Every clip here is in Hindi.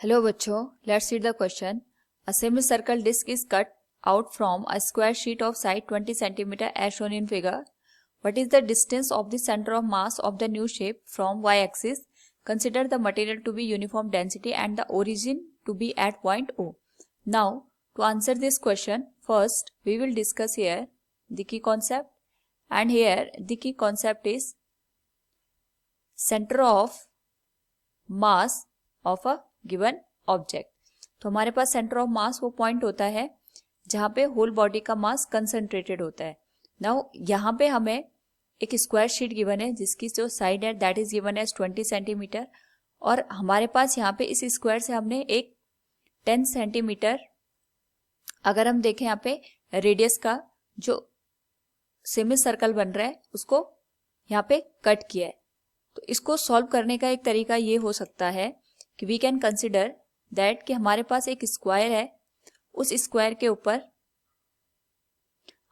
Hello बच्चों, let's read the question. A semicircle disc is cut out from a square sheet of side 20 cm as shown in figure. What is the distance of the center of mass of the new shape from y-axis? Consider the material to be uniform density and the origin to be at point O. Now, to answer this question, first we will discuss here the key concept, and here the key concept is center of mass of a given object. तो हमारे पास सेंटर ऑफ मास वो पॉइंट होता है जहां पे होल बॉडी का मास कंसंट्रेटेड होता है. नाउ यहाँ पे हमें एक स्क्वायर शीट गिवन है जिसकी जो साइड है that is given as 20 centimetre, और हमारे पास यहाँ पे इस स्क्वायर से हमने एक 10 सेंटीमीटर, अगर हम देखें यहाँ पे रेडियस का जो सेमी सर्कल बन रहा है उसको यहाँ पे कट किया है. तो इसको सॉल्व करने का एक तरीका ये हो सकता है कि वी कैन कंसिडर दैट कि हमारे पास एक स्क्वायर है, उस स्क्वायर के ऊपर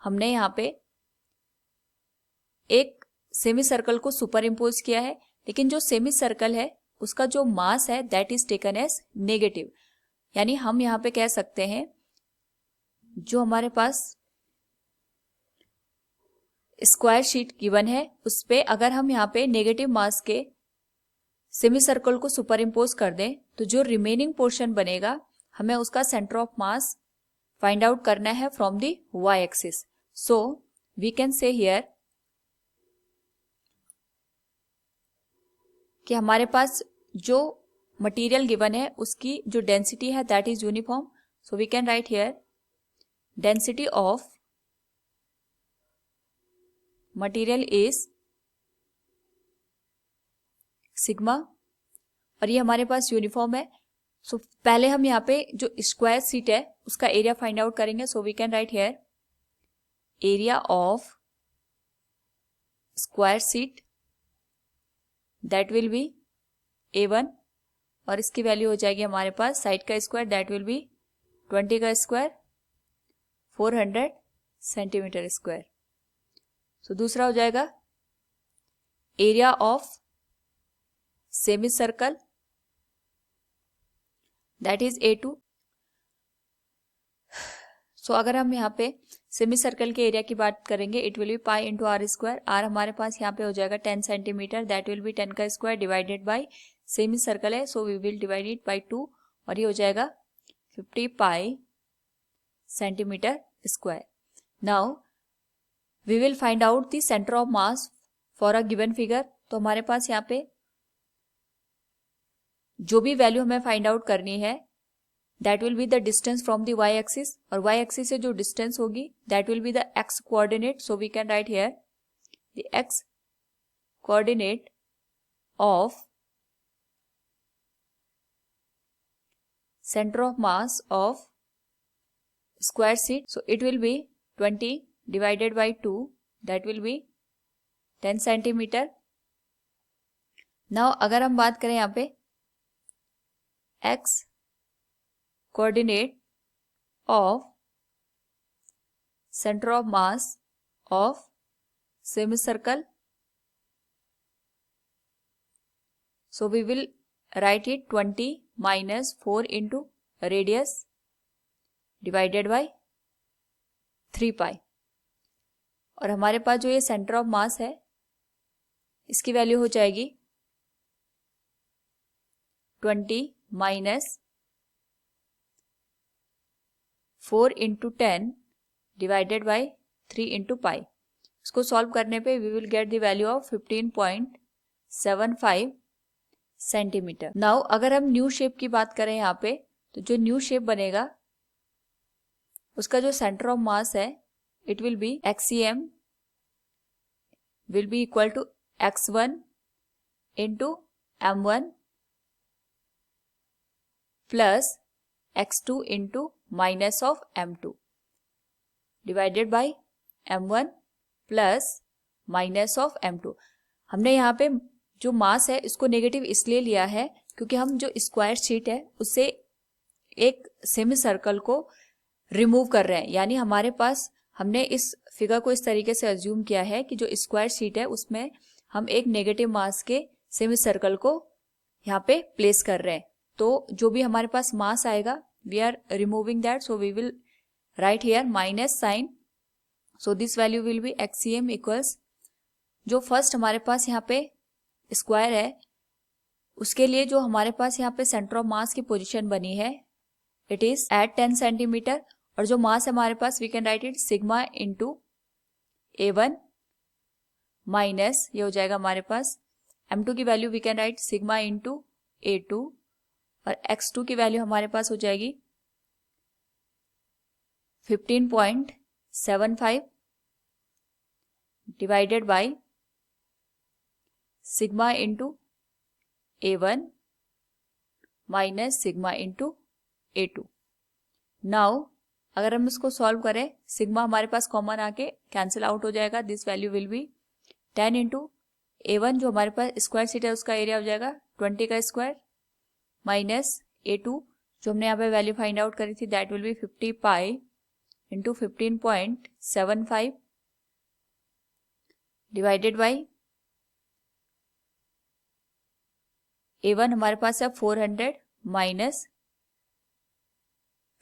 हमने यहाँ पे एक सेमी सर्कल को सुपर इम्पोज किया है, लेकिन जो सेमी सर्कल है उसका जो मास है that is taken as negative. यानी हम यहाँ पे कह सकते हैं जो हमारे पास स्क्वायर शीट गिवन है उस पे अगर हम यहाँ पे नेगेटिव मास के सेमी सर्कल को सुपर इम्पोज कर दें तो जो रिमेनिंग पोर्शन बनेगा हमें उसका centre of mass find out करना है from the y axis. So we can say here कि हमारे पास जो मटेरियल गिवन है उसकी जो डेंसिटी है that is uniform. So we can write here density of material is sigma, और ये हमारे पास यूनिफॉर्म है. सो पहले हम यहाँ पे जो स्क्वायर शीट है उसका एरिया फाइंड आउट करेंगे. So we can write here area of square sheet that will be A1, और इसकी वैल्यू हो जाएगी हमारे पास साइड का स्क्वायर दैट विल बी 20 का स्क्वायर 400 सेंटीमीटर स्क्वायर. सो दूसरा हो जाएगा area of semi circle that is A2. सो अगर हम यहाँ पे सेमी सर्कल के एरिया की बात करेंगे it will be pi into r square. R हमारे पास यहाँ पे हो जाएगा 10 सेंटीमीटर दैट विल बी 10 का square divided by semicircle है so we will divide it by 2, और ये हो जाएगा 50 pi centimetre square. Now we will find out the centre of mass for a given figure. तो हमारे पास यहाँ पे जो भी वैल्यू हमें फाइंड आउट करनी है that will be the distance from the y axis, और वाई एक्सिस से जो डिस्टेंस होगी that will be the x coordinate. So we can write here the x coordinate of centre of mass of square sheet. So it will be 20 divided by 2 that will be 10 centimetre. Now अगर हम बात करें यहाँ पे x coordinate of centre of mass of semi circle, so we will write it 20 minus 4 into radius divided by 3 pi, और हमारे पास जो ये सेंटर ऑफ मास है इसकी वैल्यू हो जाएगी 20 minus 4 into 10 divided by 3 into pi. इसको सॉल्व करने पे we will get the value of 15.75 centimetre. Now अगर हम न्यू शेप की बात करें यहाँ पे तो जो न्यू शेप बनेगा उसका जो सेंटर ऑफ मास है it will be XCM will be equal to X1 into M1 plus X2 into minus of M2 divided by M1 plus minus of M2. हमने यहाँ पे जो मास है इसको नेगेटिव इसलिए लिया है क्योंकि हम जो स्क्वायर शीट है उससे एक सेमी सर्कल को रिमूव कर रहे हैं. यानी हमारे पास हमने इस फिगर को इस तरीके से अज्यूम किया है कि जो स्क्वायर शीट है उसमें हम एक नेगेटिव मास के सेमी सर्कल को यहाँ पे प्लेस कर रहे हैं. तो जो भी हमारे पास मास आएगा we are removing that, so we will write here minus sign, so this value will be x cm equals, जो फर्स्ट हमारे पास यहाँ पे स्क्वायर है उसके लिए जो हमारे पास यहाँ पे सेंटर ऑफ मास की पोजीशन बनी है इट इज एट 10 सेंटीमीटर, और जो मास है हमारे पास we can write it sigma into A1 minus ये हो जाएगा हमारे पास M2 की value we can write sigma into A2, और X2 की वैल्यू हमारे पास हो जाएगी 15.75 divided by sigma into A1 minus sigma into A2। Now अगर हम इसको सॉल्व करें सिग्मा हमारे पास कॉमन आके कैंसिल आउट हो जाएगा, this value will be 10 into A1 जो हमारे पास स्क्वायर सीट है उसका एरिया हो जाएगा 20 का स्क्वायर, माइनस A2 जो हमने यहाँ पे वैल्यू फाइंड आउट करी थी that will B 50 pi into 15.75 divided by A1 हमारे पास है 400 माइनस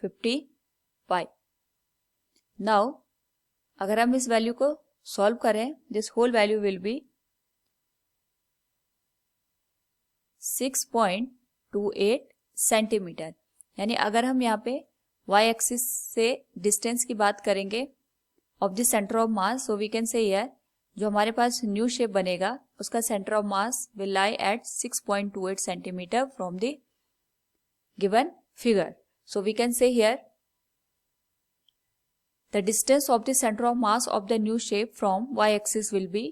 50 पाई। नाउ अगर हम इस वैल्यू को सॉल्व करें this whole value will be 6.28 centimetre, यानी अगर हम यहाँ पे y एक्सिस से डिस्टेंस की बात करेंगे of the centre of mass, so we can say here जो हमारे पास न्यू शेप बनेगा उसका centre of mass will lie at 6.28 centimetre from the given figure, so we can say here the distance of the center of mass of the new shape from y-axis will be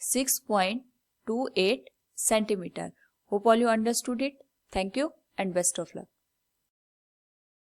6.28 centimeter. Hope all you understood it. Thank you and best of luck.